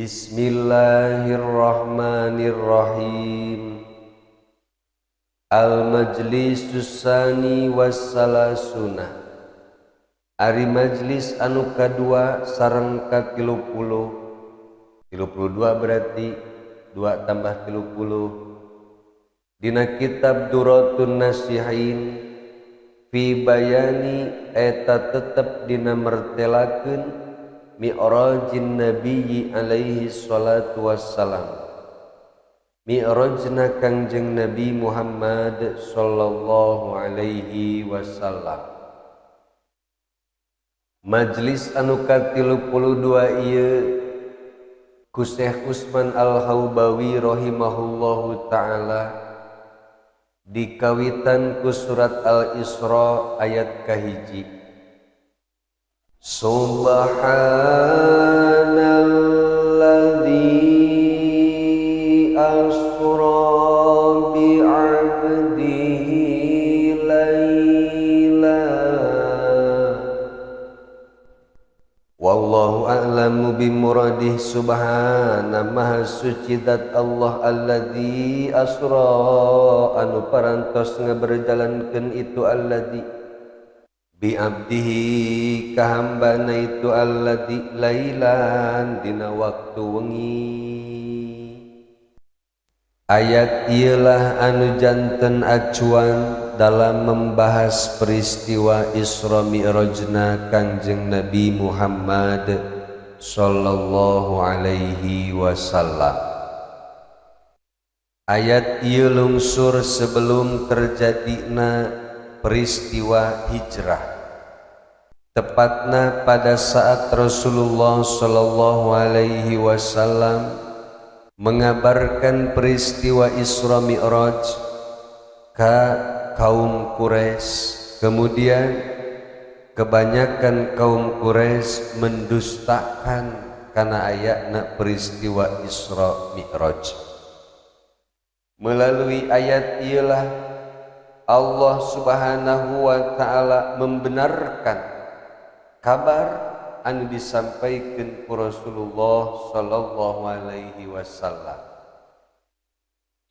Bismillahirrahmanirrahim. Al-majlisus sani wassalasuna. Ari majlis anu kadua sareng ka 32 berarti 2 tambah 30 dina kitab Duratun Nasihin fi bayani eta tetep dina mertelakeun mi'rajin nabiyyi alaihi salatu wassalam, mi'rajna kangjeng Nabi Muhammad sallallahu alaihi wasallam. Majlis anu ka-32 ieu ku Syekh Utsman Al-Haubawi rahimahullahu taala dikawitan ku surat Al-Isra ayat kahiji. Subhanalladzi asra bi'abdihi laila. Wallahu a'lamu bimuradih. Subhana maha suci dat Allah alladzi asra anu parantos ngaberjalankeun itu alladzi bi abdihi kahambana itu alladzi lailan dina waktu wengi. Ayat ialah anu janten acuan dalam membahas peristiwa Isra Mi'rajna kangjeng Nabi Muhammad sallallahu alaihi wasallam. Ayat ieu lungsur sebelum terjadina peristiwa hijrah, tepatna pada saat Rasulullah sallallahu alaihi wasallam mengabarkan peristiwa Isra Mi'raj ka kaum Quraisy. Kemudian kebanyakan kaum Quraisy mendustakan kana ayatna peristiwa Isra Mi'raj. Melalui ayat ialah Allah subhanahu wa ta'ala membenarkan kabar anu disampaikan ku Rasulullah sallallahu alaihi wasallam.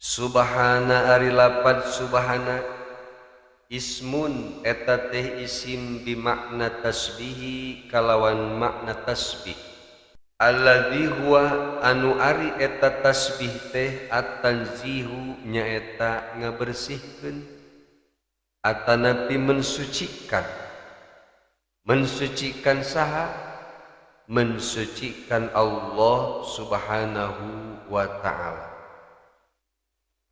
Subhana ari lapad subhana ismun eta teh isim bimakna tasbihi kalawan makna tasbih. Alladzi huwa anu ari eta tasbih teh at-tanzihu nyaeta ngabersihkeun atanapi mensucikan. Mensucikan saha? Mensucikan Allah subhanahu wa ta'ala.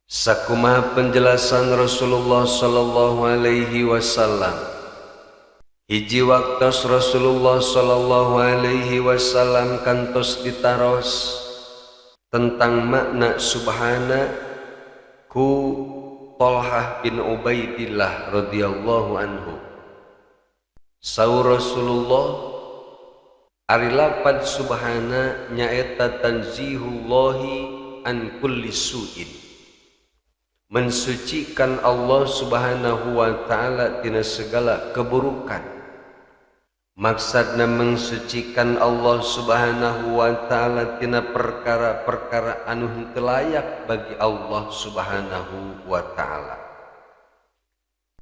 Sakumaha penjelasan Rasulullah sallallahu alaihi wasallam. Hiji waktos Rasulullah sallallahu alaihi wasallam kantos ditaros tentang makna subhana ku Talhah bin Ubaidillah radhiyallahu anhu. Saur Rasulullah ari lapad subhana nyaeta tanzihullahi an kulli su'in, mensucikan Allah subhanahu wa ta'ala tina segala keburukan. Maksudna mensucikan Allah subhanahu wa ta'ala tina perkara-perkara anu henteu layak bagi Allah subhanahu wa ta'ala.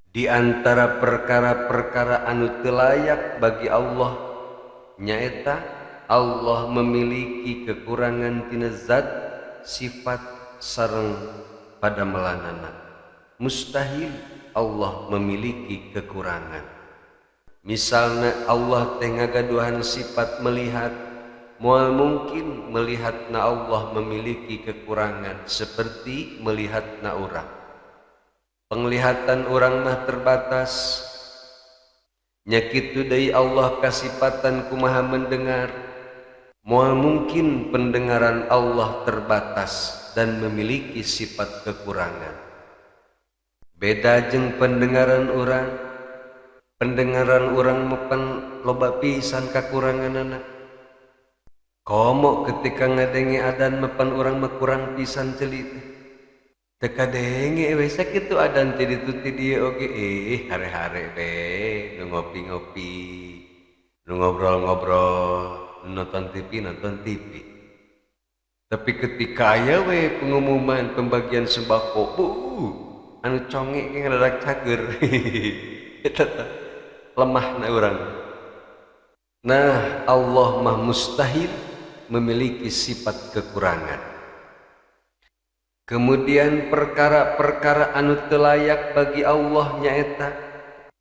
Di antara perkara-perkara anu teu layak bagi Allah nyaeta Allah memiliki kekurangan tina zat, sifat sareng pada melanana. Mustahil Allah memiliki kekurangan. Misalna Allah teh ngagaduhan sifat melihat, moal mungkin melihatna Allah memiliki kekurangan seperti melihatna urang. Penglihatan orang mah terbatas. Nyakitu deui Allah kasifatan kumaha mendengar. Moal mungkin pendengaran Allah terbatas dan memiliki sifat kekurangan. Beda jeung pendengaran orang. Pendengaran orang mepan loba pisan kakuranganana. Komo ketika ngadenge adan mepan orang mah kurang pisan celit. Teka denge we sakitu adan ti ditu ti dieu oge hare-hare be nu ngopi-ngopi, nu ngobrol-ngobrol, nu nonton TV. Tapi ketika aya we pengumuman pembagian sembako, anu conge ge ngadadak cager. Eta lemahna urang. Nah, Allah mah mustahil memiliki sifat kekurangan. Kemudian perkara-perkara anu teu layak bagi Allah nyaeta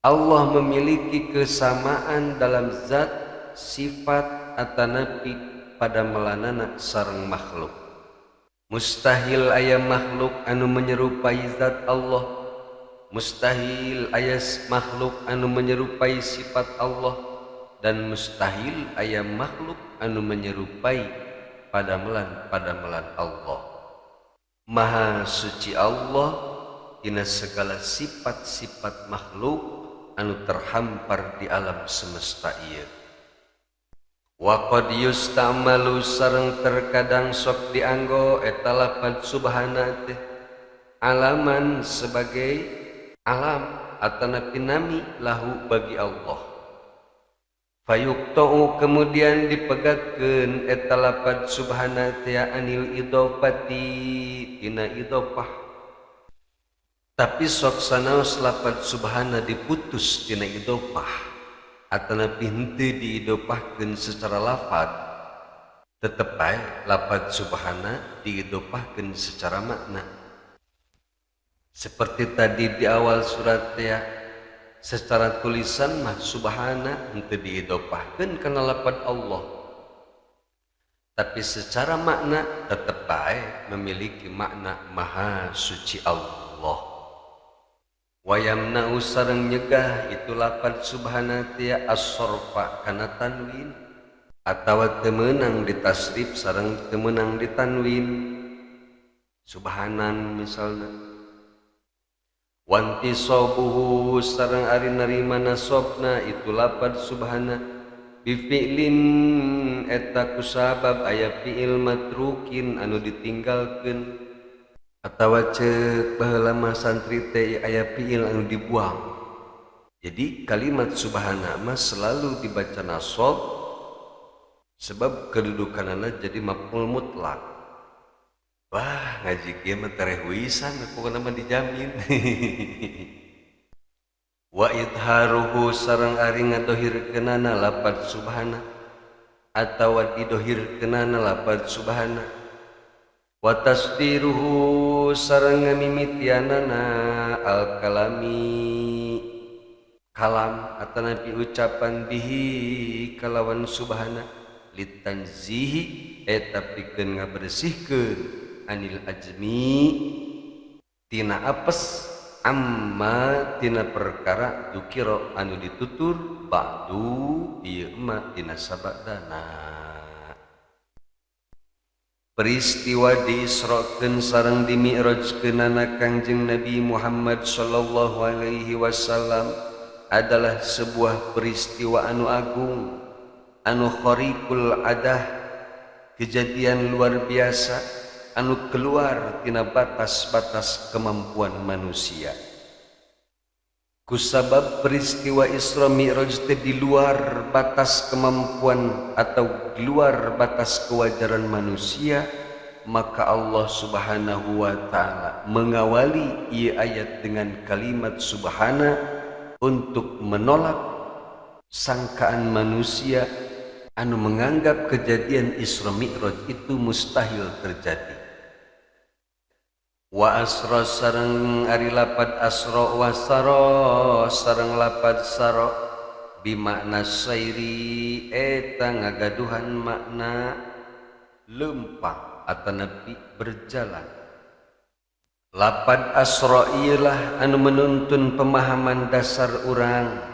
Allah memiliki kesamaan dalam zat, sifat, atanapi pada melanana sareng makhluk. Mustahil aya makhluk anu menyerupai zat Allah, mustahil aya makhluk anu menyerupai sifat Allah, dan mustahil aya makhluk anu menyerupai padamelan Allah. Maha suci Allah tina segala sifat-sifat makhluk anu terhampar di alam semesta ieu. Wa qad yustamalu sareng terkadang sok dianggo eta lafaz subhana teh alaman sebagai alam atanapi nami lahu bagi Allah. Fayuqta'u kemudian dipegatkeun eta lafaz subhana teh anil idofati tina idofah. Tapi sok sanaos lafaz subhana diputus tina idofah atanapi henteu diidofahkeun secara lafaz, tetep bae lafaz subhana diidofahkeun secara makna. Seperti tadi di awal surat ya, secara tulisan mah subhana henteu diidofahkeun kana lafaz Allah. Tapi secara makna tetep bae memiliki makna maha suci Allah. Wayamna sareng nyegah itu lafaz subhana tia as-sarfa kana tanwin atawa teu meunang ditasrif sareng teu meunang ditanwin. Subhanan misalna wantisabuhu sareng ari narima nasabna itu lafaz subhana bi fi'lin eta kusabab aya fi'il matrukin anu ditinggalkeun atawa ceuk baheula mah santri teh aya fiil anu dibuang. Jadi kalimat subhana mah selalu dibaca nasab sebab kedudukanana jadi maf'ul mutlak. Wah, ngaji kieu mah tereh wisan pokona mah dijamin. Wa idharuhu sareng ari ngadohirkeunana lafaz subhana atawa didohirkeunana lafaz subhana. Wa tasdiruhu sareng ngamimitianana al kalami kalam atanapi ucapan bihi kalawan subhana litanzihi eta pikeun ngabersihkeun anil ajmi tina apes amma tina perkara dukira anu ditutur ba'du ieu mah tina sabadana. Peristiwa diisrokeun sareng dimi'rajkeunana Kangjeng Nabi Muhammad sallallahu alaihi wasallam adalah sebuah peristiwa anu agung, anu khariqul adah, kejadian luar biasa anu keluar tina batas-batas kemampuan manusia. Kusabab peristiwa Isra Mi'raj teh di luar batas kemampuan atau di luar batas kewajaran manusia, maka Allah Subhanahu wa taala mengawali ieu ayat dengan kalimat subhana untuk menolak sangkaan manusia anu menganggap kejadian Isra Mi'raj itu mustahil terjadi. Wa asra sareng ari lapad asra wa sara sareng lapad sara bimakna sairi eta ngagaduhan makna lempang atanapi berjalan. Lapad asra ialah anu menuntun pemahaman dasar urang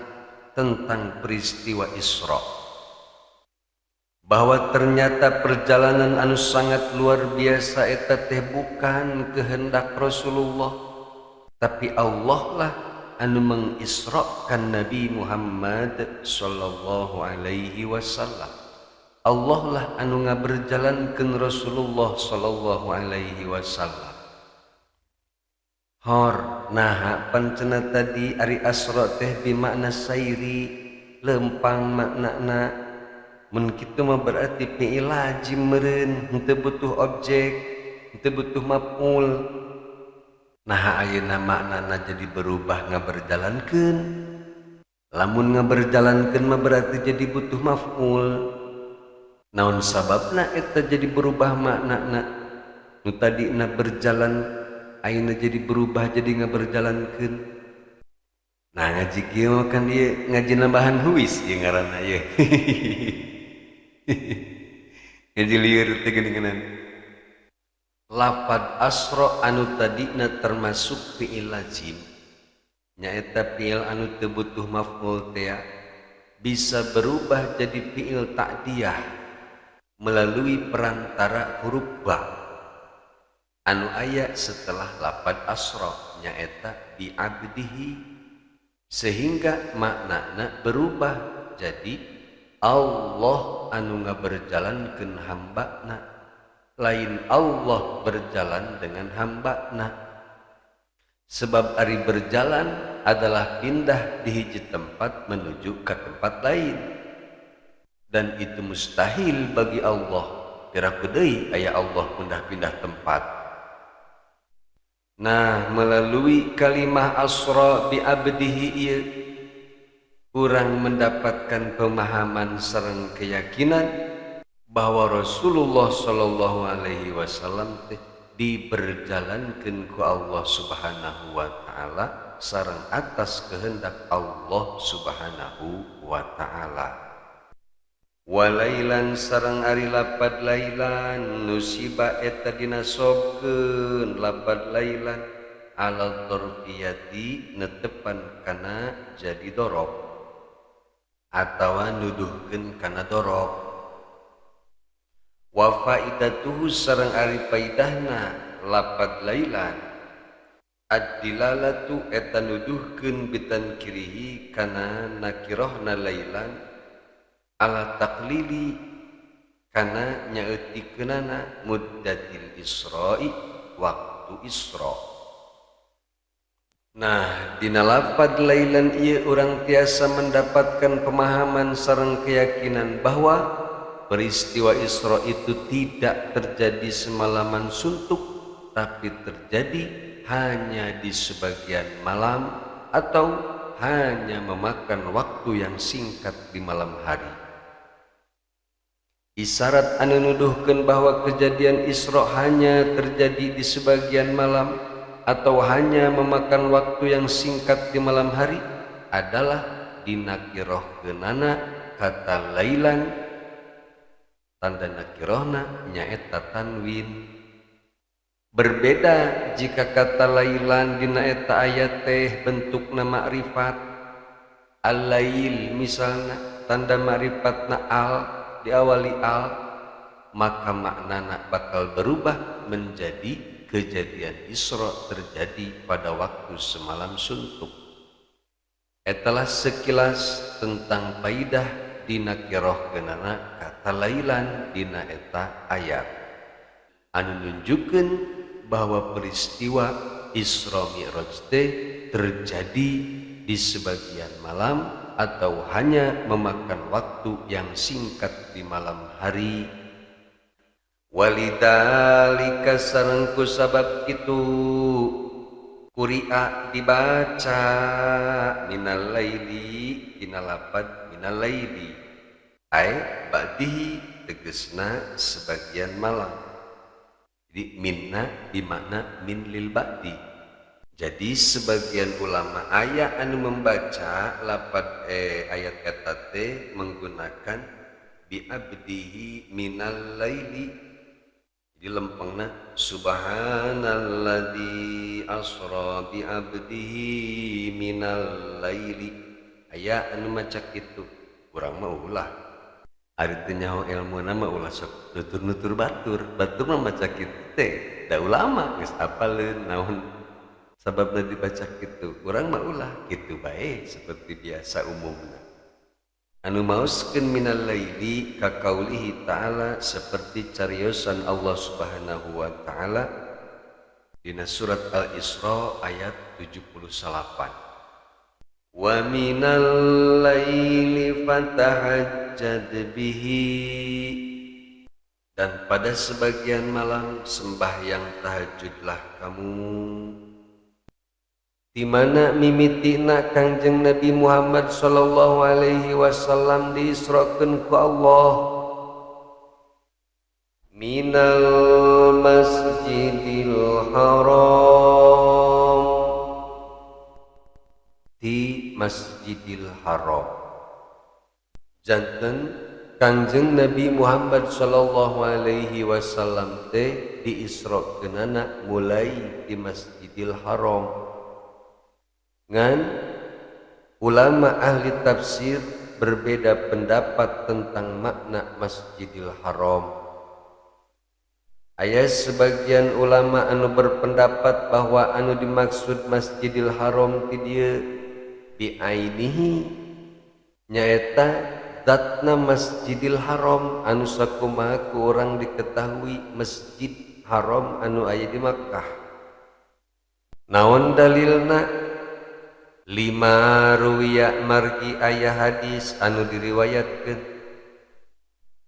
tentang peristiwa Isra, bahwa ternyata perjalanan anu sangat luar biasa eta teh bukan kehendak Rasulullah, tapi Allah lah anu mengisrakan Nabi Muhammad sallallahu alaihi wasallam. Allah lah anu ngaberjalankeun Rasulullah sallallahu alaihi wasallam. Hor naha pancena tadi ari asra teh bimakna sairi lempang maknana mun kitu mah berarti fi'il lazim meureun, henteu butuh objek, henteu butuh maf'ul. Nah ayeuna maknana jadi berubah ngaberjalankeun. Lamun ngaberjalankeun mah berarti jadi butuh maf'ul. Naon sababna eta jadi berubah maknana? Nu tadina berjalan ayeuna jadi berubah jadi ngaberjalankeun. Nah ngaji kieu kan ieu ngaji nambahan huis ieu ngaranna ieu. Ngaji lieur teh geuningan. Lafad asra anu tadina termasuk fi'il lazim. Nyaeta fi'il anu teu butuh maf'ul teh bisa berubah jadi fi'il ta'diyah melalui perantara huruf ba anu aya setelah lafad asra nyaeta bi abdihi, sehingga maknana berubah jadi Allah anu ngaberjalankeun hambana, lain Allah berjalan dengan hambana. Sebab ari berjalan adalah pindah di hiji tempat menuju ke tempat lain, dan itu mustahil bagi Allah. Piraku deui aya Allah pindah-pindah tempat. Nah melalui kalimah asra bi abdihi ieu urang mendapatkan pemahaman sareng keyakinan bahwa Rasulullah sallallahu alaihi wasallam teh diberjalankeun ku Allah Subhanahu wa taala sareng atas kehendak Allah Subhanahu wa taala. Walailan sareng ari lapad lailan nusiba eta dinasobkeun lapad lailan alal dorfiyati netepan kana jadi dorob atawa nuduhkeun kana dorob. Wa faidatuhu sareng ari faidahna lapad lailan ad-dilalatu eta nuduhkeun bitan kirihi kana nakirahna lailan ala taqlili kana nyaeutikeunana muddatil isra'i waktu isra. Nah dina lapad lailan ieu urang tiasa mendapatkan pemahaman sareng keyakinan bahwa peristiwa Isra itu tidak terjadi semalaman suntuk, tapi terjadi hanya di sebagian malam atau hanya memakan waktu yang singkat di malam hari. Isyarat anu nuduhkeun bahwa kejadian Isra hanya terjadi di sebagian malam atau hanya memakan waktu yang singkat di malam hari adalah dinakirahkeunana kata lailan, tanda nakirahna nyaeta tanwin. Berbeda jika kata lailan dina eta ayat teh bentukna ma'rifat. Al-lail misalna tanda ma'rifatna al diawali al, maka maknana bakal berubah menjadi kejadian Isra terjadi pada waktu semalam suntuk. Etalah sekilas tentang faidah dinakirahkeunana kata lailan dina eta ayat anu nunjukkeun bahwa peristiwa Isra Mi'raj teh terjadi di sebagian malam atau hanya memakan waktu yang singkat di malam hari. Walidalika sareng ku sabab itu quri'a dibaca minal laili dina lapad minal laili ai ba'dihi tegesna sebagian malam. Jadi minna bimakna min lil ba'di. Jadi sebagian ulama aya anu membaca lapad ayat eta teh menggunakan bi abdihi minal laili. Jadi lempengna subhanalladzi asra bi abdihi minal laili. Aya anu maca kitu, urang mah ulah. Ari teu nyaho ilmuna mah ulah sok nutur-nutur batur mah maca kitu teh da ulama geus apaleun naon sababna dibaca kitu. Urang mah ulah kitu bae seperti biasa umumna. Anu maoskeun minal laili ka qaulihi ta'ala seperti cariosan Allah Subhanahu wa taala dina surat Al-Isra ayat 78. Wa minal laili fatahajjad fatahajjad bihi, dan pada sebagian malam sembahyang tahajudlah kamu. Di mana mimitina Kangjeng Nabi Muhammad sallallahu alaihi wasallam diisrakeun ku Allah minal masjidil haram, di Masjidil Haram. Janten Kangjeng Nabi Muhammad sallallahu alaihi wasallam teh diisrakeunana mulai di Masjidil Haram. Ngan ulama ahli tafsir berbeda pendapat tentang makna Masjidil Haram. Aya sebagian ulama anu berpendapat bahwa anu dimaksud Masjidil Haram ti dieu biainihi nyaeta zatna Masjidil Haram anu sakumaha ku urang diketahui Masjid Haram anu aya di Makkah. Naon dalilna? 5 ruwiya margi aya hadis anu diriwayatkeun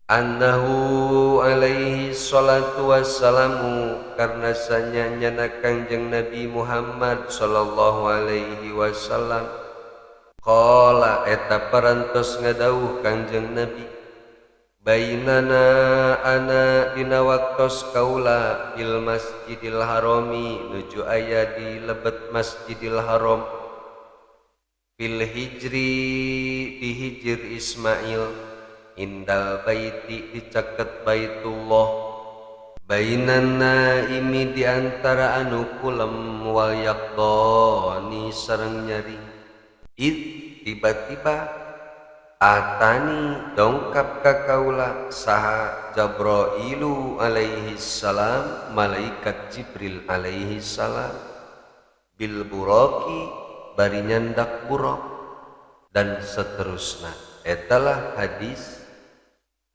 annahu alaihi salatu wassalamu, karena sanyana Kangjeng Nabi Muhammad sallallahu alaihi wasallam qala eta parantos ngadawuh Kangjeng Nabi bainana ana dina waktos kaula fil Masjidil Harami nuju aya di lebet Masjidil Haram fil hijri di hijir Ismail indal baiti dicaket Baitullah bainan naimi diantara anu kulem wal yaqdani sareng nyari id tiba-tiba atani dongkap ka kaula saha Jabrailu alaihi salam, malaikat Jibril alaihi salam bil buraki bari nyandak buraq dan seterusna. Etalah hadis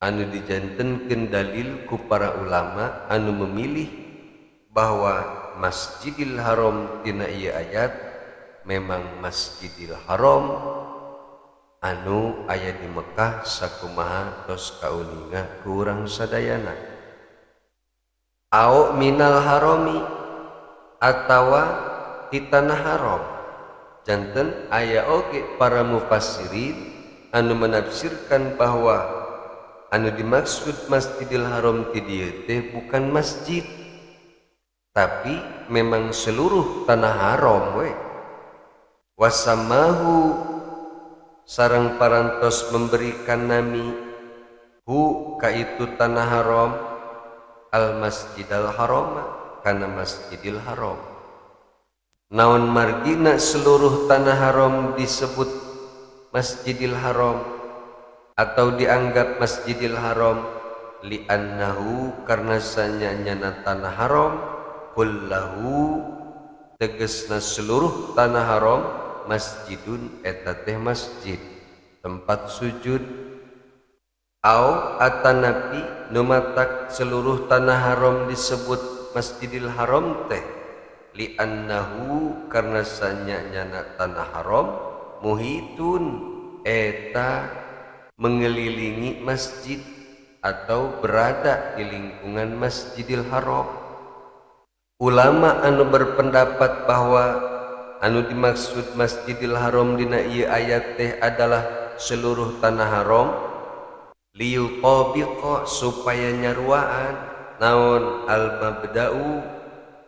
anu dijantenkeun dalil ku para ulama anu memilih bahwa Masjidil Haram tina ieu ayat memang Masjidil Haram anu aya di Mekah sakumaha tos kauninga ku urang sadayana. Au minal harami atawa di tanah haram. Janten aya oge para mufassirin anu menafsirkan bahwa anu dimaksud Masjidil Haram ti dieu teh bukan masjid, tapi memang seluruh tanah haram we. Wasamahu sareng parantos memberikan nami hu kaitu tanah haram al Masjidil Haram kana Masjidil Haram. Naon margina seluruh tanah haram disebut Masjidil Haram atau dianggap Masjidil Haram li'annahu karena sanyana tanah haram kullahu tegesna seluruh tanah haram masjidun eta teh masjid tempat sujud au atanapi numatak seluruh tanah haram disebut Masjidil Haram teh li'annahu karena sanyana tanah haram muhitun eta mengelilingi masjid atau berada di lingkungan Masjidil Haram. Ulama anu berpendapat bahwa anu dimaksud Masjidil Haram dina ieu ayat teh adalah seluruh tanah haram liyutabiqa supaya nyaruaan naon al-mabda'u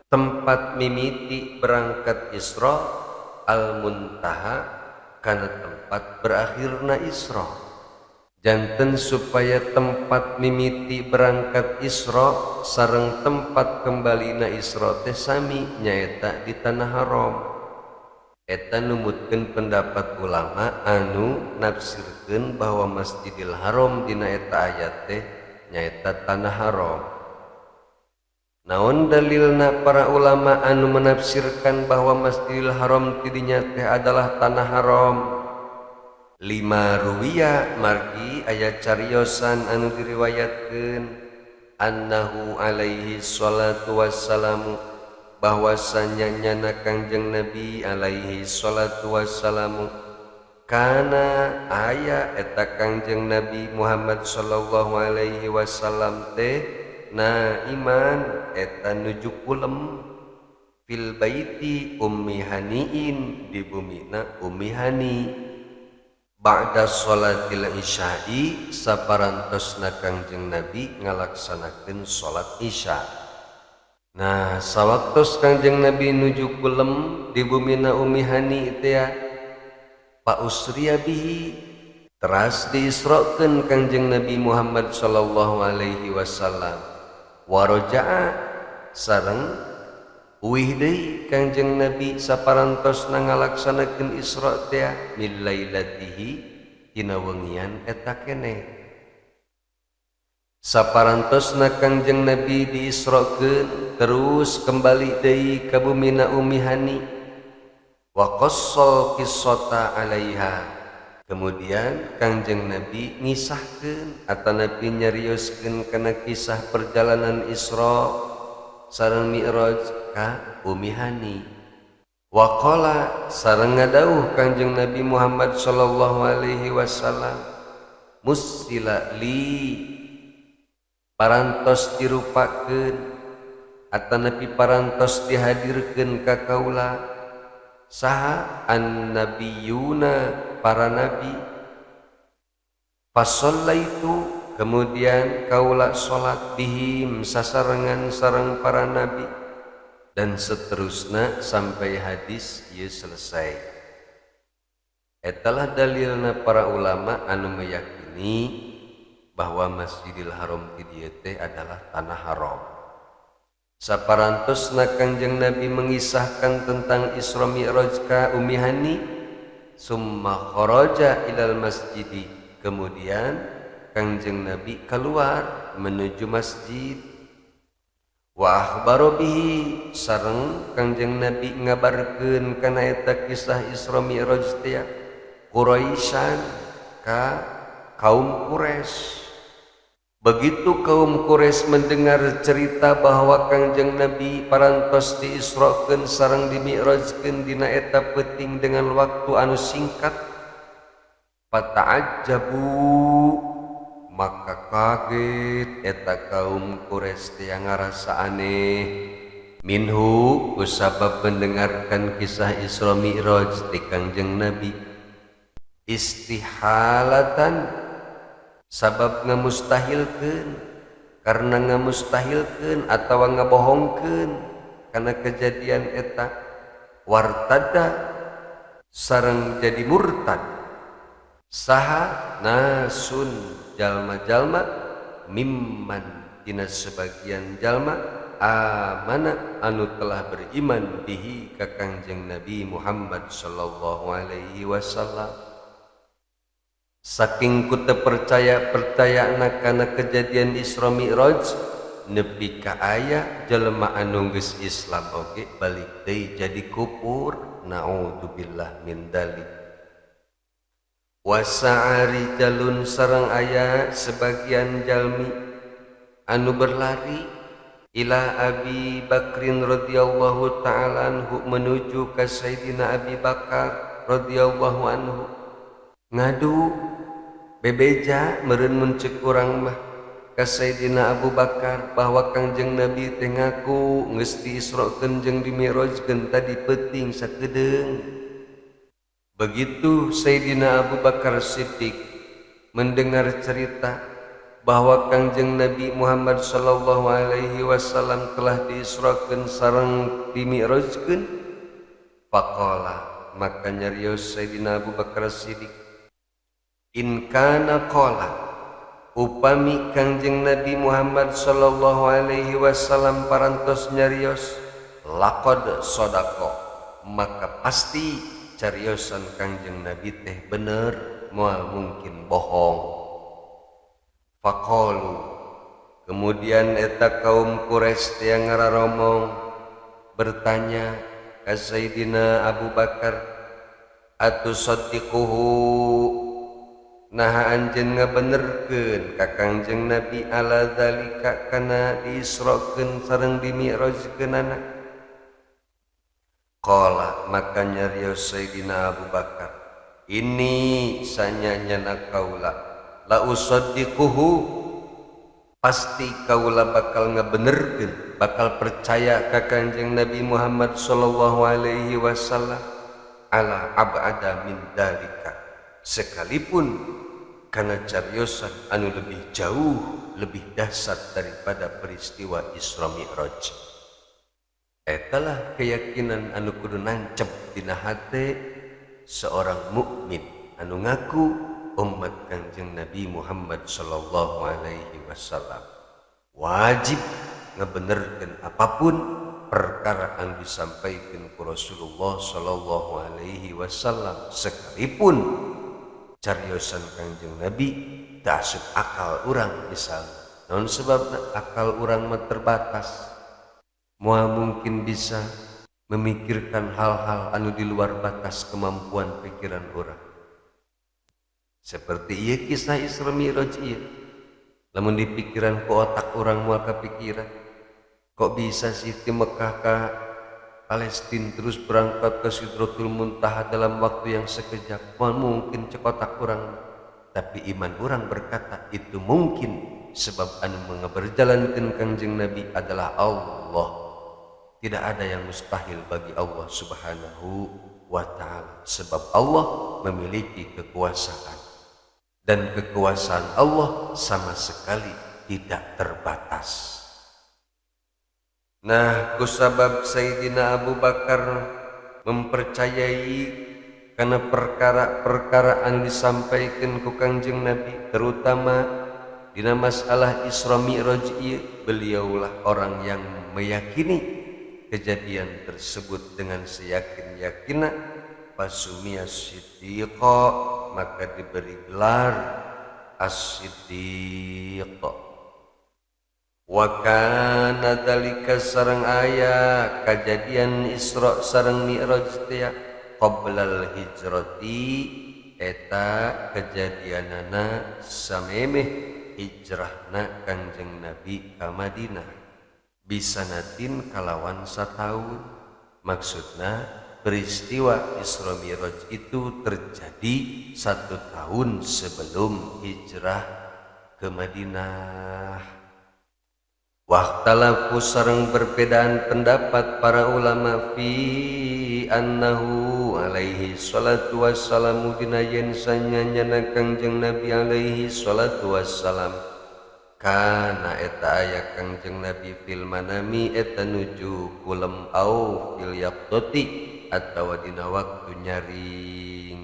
tempat mimiti berangkat Isra al-muntaha kana tempat berakhirna Isra. Janten supaya tempat mimiti berangkat Isra sareng tempat kembalina Isra teh sami nyaeta di tanah haram. Eta numutkeun pendapat ulama anu nafsirkeun bahwa Masjidil Haram dina eta ayat teh nyaeta tanah haram. Naon dalilna para ulama anu menafsirkan bahwa Masjidil Haram tidinya teh adalah tanah haram? 5 ruwiya margi aya cariosan anu diriwayatkeun annahu alaihi salatu wassalamu bahwasanya nyana Kangjeng Nabi alaihi salatu wassalamu kana aya eta Kangjeng Nabi Muhammad sallallahu alaihi wasallam teh naiman eta nuju kulem fil baiti ummi haniin di bumina ummi hani ba'da sholatil isya'i saparantosna Kangjeng Nabi ngalaksanakeun salat isya. Nah sawaktos Kangjeng Nabi nuju kulem di bumina ummi hani teh ya pa usriya bihi teras diisrokeun Kangjeng Nabi Muhammad sallallahu alaihi wasallam wa raja'a sareng uwih deui Kangjeng Nabi saparantosna ngalaksanakeun Isra teh min lailatihi dina wengian eta keneh. Saparantosna Kangjeng Nabi diisrokeun terus kembali deui ka bumina ummi hani wa qassal qissata alaiha. Kemudian Kangjeng Nabi ngisahkeun atanapi nyarioskeun kana kisah perjalanan Isra sareng Mi'raj ka ummi hani. Wa qala sareng ngadawuh Kangjeng Nabi Muhammad sallallahu alaihi wasallam musila li parantos dirupakeun atanapi parantos dihadirkeun ka kaula saha annabiyuna para nabi fasallaitu kemudian kaula salat bihim sasarengan sareng para nabi dan seterusnya sampai hadis ieu selesai. Etalah dalilna para ulama anu meyakini bahwa Masjidil Haram di dieu teh adalah tanah haram. Saparantosna Kangjeng Nabi mengisahkan tentang Isra Mi'raj ka ummi hani summa kharaja ilal masjidi, kemudian Kangjeng Nabi keluar menuju masjid. Wa akhbaro bihi sareng Kangjeng Nabi ngabarkeun kana eta kisah Isra Mi'raj teh Quraisyan ka kaum Quraisy. Begitu kaum Quraisy mendengar cerita bahwa Kangjeng Nabi parantos diisrokeun sareng dimi'rajkeun dina eta peuting dengan waktu anu singkat, fata'ajjabu maka kaget eta kaum Quraisy teh ngarasa aneh minhu kusabab mendengarkan kisah Isra Mi'raj ti Kangjeng Nabi istihalatan sabab ngamustahilkeun karena ngamustahilkeun atawa ngabohongkeun kana kejadian eta wartada sareng jadi murtad saha nasun jalma-jalma mimman dina sebagian jalma amana anu telah beriman bihi ka Kangjeng Nabi Muhammad sallallahu alaihi wasallam. Saking kutu percaya kana kejadian Isra Mi'raj nepi ka aya jalma anu geus Islam oge balik deui jadi kufur, naudzubillah min dzalik. Wasa'ari jalun sareng aya sebagian jalmi anu berlari ila Abi Bakrin radhiyallahu ta'ala anhu menuju ka Sayyidina Abi Bakar radhiyallahu anhu ngadu bebeja meureun mun ceuk urang mah ka Sayyidina Abu Bakar bahwa Kangjeng Nabi teh ngaku geus diisrokeun jeung dimi'rajkeun tadi peuting sakedeung. Begitu Sayyidina Abu Bakar Siddiq mendengar cerita bahwa Kangjeng Nabi Muhammad sallallahu alaihi wasallam telah diisrokeun sareng dimi'rajkeun, faqala maka nyarios Sayyidina Abu Bakar Siddiq in kana qala upami Kangjeng Nabi Muhammad sallallahu alaihi wasallam parantos nyarios laqad sadaqa maka pasti cariosan Kangjeng Nabi teh bener moal mungkin bohong. Faqalu kemudian eta kaum Quraisy teh ngararomong bertanya ka Sayyidina Abu Bakar atusaddiquhu naha anjeun ngabenerkeun ka Kangjeng Nabi ala zalika kana diisrokeun sareng dimi'rajkeunana. Qala maka nyarios Sayyidina Abu Bakar ini sanyanyana kaula la usaddiquhu pasti kaula bakal ngabenerkeun bakal percaya ka Kanjeng Nabi Muhammad sallallahu alaihi wasallam ala abada min dalika sekalipun kana cariosan anu lebih jauh lebih dahsyat daripada peristiwa Isra Mi'raj. Etalah keyakinan anu kudu nancep dina hate seorang mukmin anu ngaku umat Kanjeng Nabi Muhammad sallallahu alaihi wasallam. Wajib ngabenerkeun apapun perkara anu disampaikan ku Rasulullah sallallahu alaihi wasallam sekalipun cariosan Kanjeng Nabi teu asup akal urang misalna. Naon sebabna akal urang mah terbatas. Moal mungkin bisa memikirkan hal-hal anu di luar batas kemampuan pikiran orang. Seperti ieu kisah Isra Mi'raj ieu. Lamun di pikiran ku otak orang moal kepikiran, kok bisa sih di Mekah ka Palestina terus berangkat ke Sidratul Muntaha dalam waktu yang sekejap? Moal mungkin cek otak orang. Tapi iman orang berkata itu mungkin sebab anu mengabarjalankeun Kanjeng Nabi adalah Allah. Tidak ada yang mustahil bagi Allah subhanahu wa ta'ala. Sebab Allah memiliki kekuasaan. Dan kekuasaan Allah sama sekali tidak terbatas. Nah, kusabab Sayyidina Abu Bakar mempercayai karena perkara-perkara anu disampaikan ku Kanjeng Nabi, terutama dina masalah Isra Mi'raj ieu, beliaulah orang yang meyakini kejadian tersebut dengan seyakin-yakinna. Pasumia Siddiqa, maka diberi gelar As-Siddiq. Wa kana dzalika sareng aya kejadian Isra sareng Mi'raj teh qablal hijrati eta kejadianana samemeh hijrahna Kanjeng Nabi ka Madinah bisanatin kalawan sataun. Maksudna peristiwa Isra Mi'raj itu terjadi 1 tahun sebelum hijrah ke Madinah. Waktalafu sareng perbedaan pendapat para ulama fi annahu alaihi salatu wassalamu dina yen sanyanyana Kanjeng Nabi alaihi salatu wassalam kana eta aya Kanjeng Nabi fil manami eta nuju kulem au fil yaqdati atawa dina waktu nyaring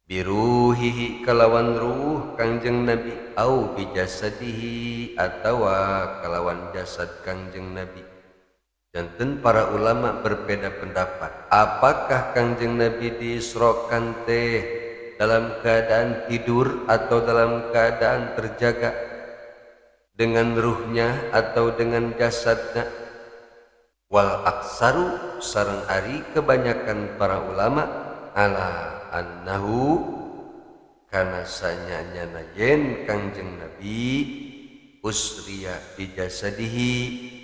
biruhihi kalawan ruh Kanjeng Nabi au bijasadihi atawa kalawan jasad Kanjeng Nabi. Janten para ulama berbeda pendapat apakah Kanjeng Nabi diisrokan teh dalam keadaan tidur atau dalam keadaan terjaga dengan ruhnya atau dengan jasadnya. Wal aksaru sareng ari kebanyakan para ulama ala annahu kana sanyanyana yen Kanjeng Nabi usriya bijasadihi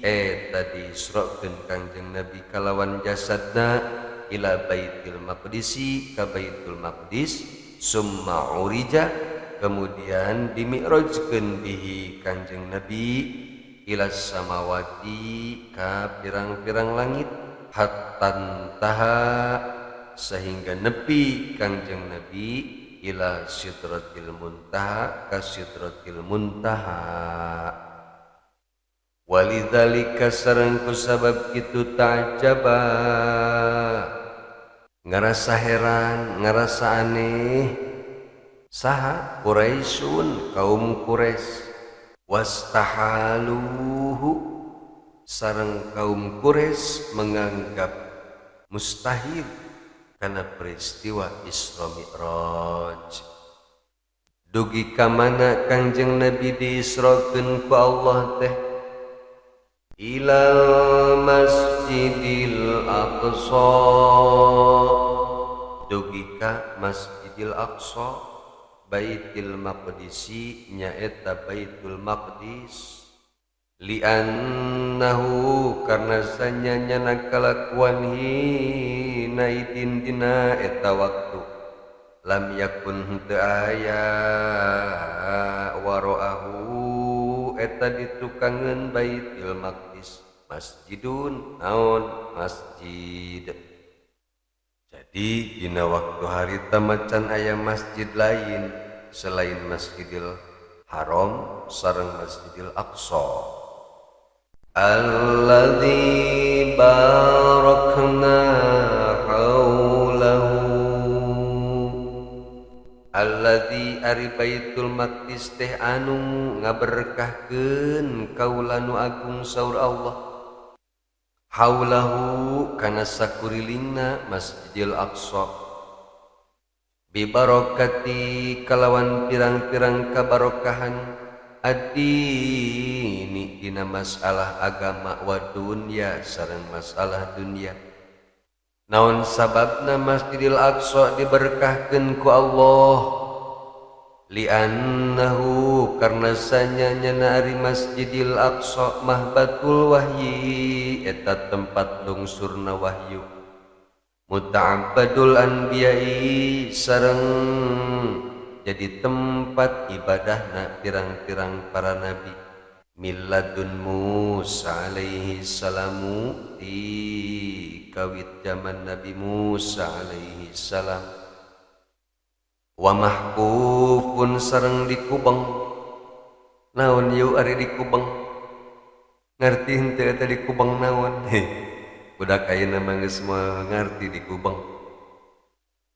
eta diisrokeun Kanjeng Nabi kalawan jasadna ila Baitul Maqdisi ka Baitul Maqdis summa urija kemudian dimi'rajkeun bihi Kanjeng Nabi ila samawati ka pirang-pirang langit hattan taha sehingga nepi Kanjeng Nabi ila sidratil muntaha ka sidratil muntaha. Walidzalika sareng kusabab kitu ta'jaba ngarasa heran ngarasa aneh saha Quraisyun kaum Quraisy wastahaluhu sareng kaum Quraisy menganggap mustahil karena peristiwa Isra Mi'raj. Dugi ka mana Kanjeng Nabi diisrokeun ku Allah teh? Ilal Masjidil Aqsa. Dugi ka Masjidil Aqsa, Baitul Maqdisi nyaeta Baitul Maqdis li'annahu karna sanyanya nakalakuan hina idin dina eta waktu lam yakun teu aya waro'ahu eta ditukangeun Baitul Maqdis masjidun naon masjid. Jadi dina waktu harita macan aya masjid lain selain Masjidil Haram sareng Masjidil Aqsa. Alladzi barakna haulahu alladzi ari Baitul Maqdis teh anu ngaberkahkeun kaula nu agung saur Allah haulahu kana sakurilingna Masjidil Aqsa bibarokati kalawan pirang-pirang kabarokahan ad-dini dina masalah agama wa dunya sareng masalah dunya. Naon sababna Masjidil Aqsa diberkahkeun ku Allah? Li'annahu karna sanyanya ari Masjidil Aqsa mahbatul wahyi eta tempat lungsurna wahyu. Muta'abbadul anbiya'i sareng jadi tempat ibadahna pirang-pirang para nabi milladun Musa alaihi salamu di kawit zaman Nabi Musa alaihi salam wa mahkufun sareng dikubeng naon yeu ari dikubeng ngarti henteu eta dikubeng naon budak ayeuna mah geus moal ngarti dikubeng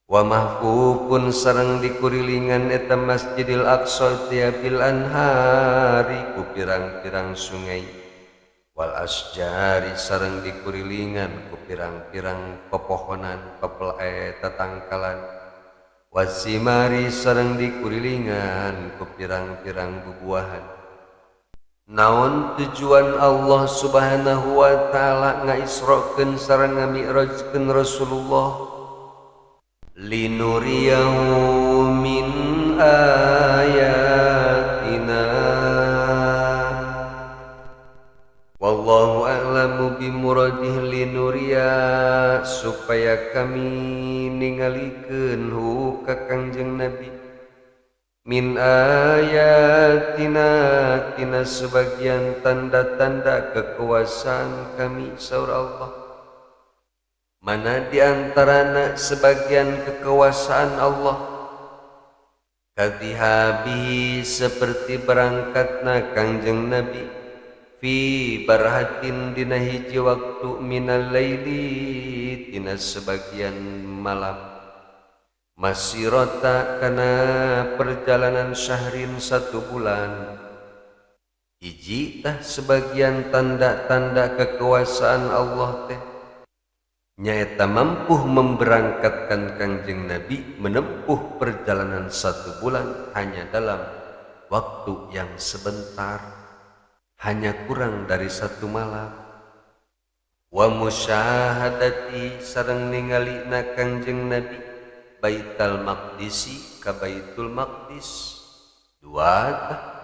wa mahfufun sareng dikurilingan eta Masjidil Aqsa tiabil anhari ku pirang-pirang sungai wal asjari sareng dikurilingan ku pirang-pirang pepohonan tetangkalan wasimari sareng dikurilingan ku pirang-pirang bubuahan. Naon tujuan Allah Subhanahu wa taala ngaisrokeun sareng ngami'rajkeun Rasulullah linuriyahu min ayatina wallahu a'lamu bimuradih linuriya supaya kami ningalikeun hu ka Kangjeng Nabi min ayatina tina sebagian tanda-tanda kekuasaan kami saur Allah. Mana diantarana sebagian kekuasaan Allah kadhihabi seperti berangkatna Kangjeng Nabi fi barhatin dina hiji waktu minal laili tina sebagian malam masirata kana perjalanan syahrin 1 bulan hiji tah sebagian tanda-tanda kekuasaan Allah teh nyaeta mampu memberangkatkan Kangjeng Nabi menempuh perjalanan 1 bulan hanya dalam waktu yang sebentar hanya kurang dari 1 malam wa musyahadati sareng ningalina Kangjeng Nabi Baitul Maqdisi ka Baitul Maqdis 2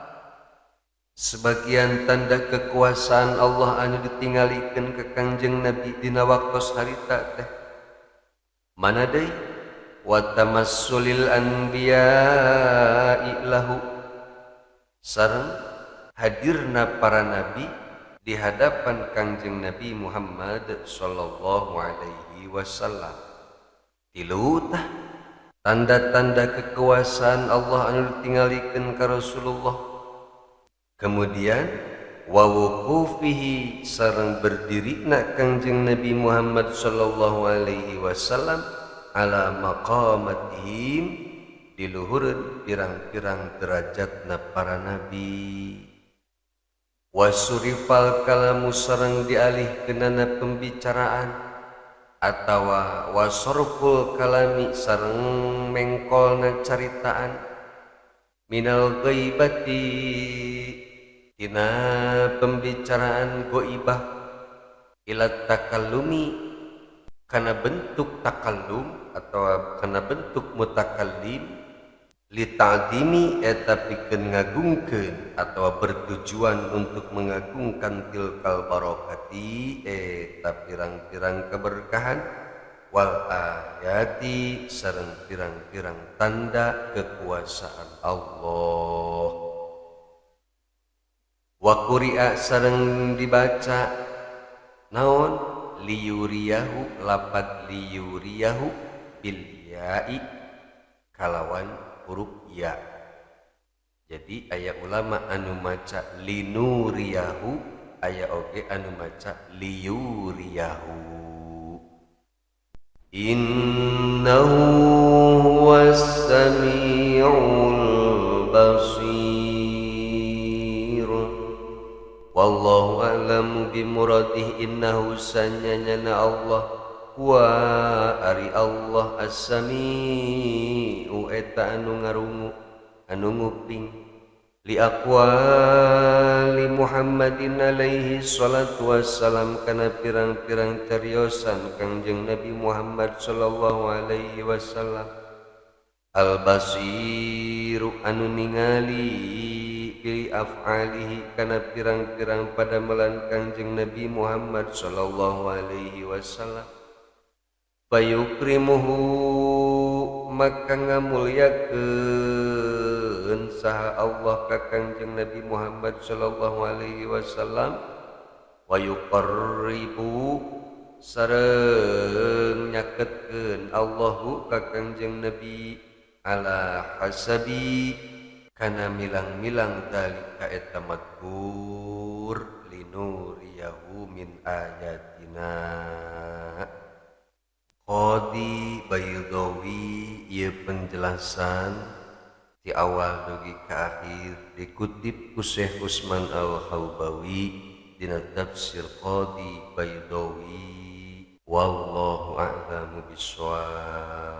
sebagian tanda kekuasaan Allah anu ditinggalikeun ka Kangjeng Nabi dina waktos harita teh mana deui wa tamassulil anbiya'i lahu sareng hadirna para nabi di hadapan Kangjeng Nabi Muhammad sallallahu alaihi wasallam. 3 tanda-tanda kekuasaan Allah anu ditinggalikeun ka Rasulullah. Kemudian wa wuqufihi sareng berdirina Kangjeng Nabi Muhammad sallallahu alaihi wasallam ala maqamatihim di luhureun pirang-pirang derajatna para nabi. Wasurifal kalamu sareng dialihkeunana pembicaraan atawa wasorful kalami sareng mengkolna caritaan minal ghaibati tina pembicaraan goibah ila takallumi kana bentuk takallum atau kana bentuk mutakallim li ta'dimi eta pikeun ngagungkeun atawa bertujuan untuk mengagungkan tilkal barokati eta pirang-pirang keberkahan wal ayati sareng pirang-pirang tanda kekuasaan Allah. Wa quri'a sareng dibaca naon liyuriyahu lapad liyuriyahu bil ya'i kalawan huruf ya. Jadi aya ulama anu maca linuriyahu, aya oge anu maca liyuriyahu. Innahu huwas samiul basir. Wallahu a'lamu bimuradih. Innahu sanyana Allah wa ari Allah as-sami'u eta anu ngarungu anu nguping li aqwali Muhammadin alaihi salatu wassalam kana pirang-pirang cariosan Kangjeng Nabi Muhammad sallallahu alaihi wasallam. Al-basiru anu ningali bi af'alihi kana pirang-pirang padamelan Kangjeng Nabi Muhammad sallallahu alaihi wasallam. Fayukrimuhu maka ngamulyakeun saha Allah ka Kangjeng Nabi Muhammad sallallahu alaihi wasallam. Wa yuqarribu sareng nyaketkeun Allahu ka Kangjeng Nabi ala hasabi kana milang-milang dalika eta madkur linuriyahu min ayatina. Qadi Baydawi ieu penjelasan di awal dugi ka akhir dikutip ku Syekh Utsman Al-Haubawi dina tafsir Qadi Baydawi. Wallahu a'lamu bishawab.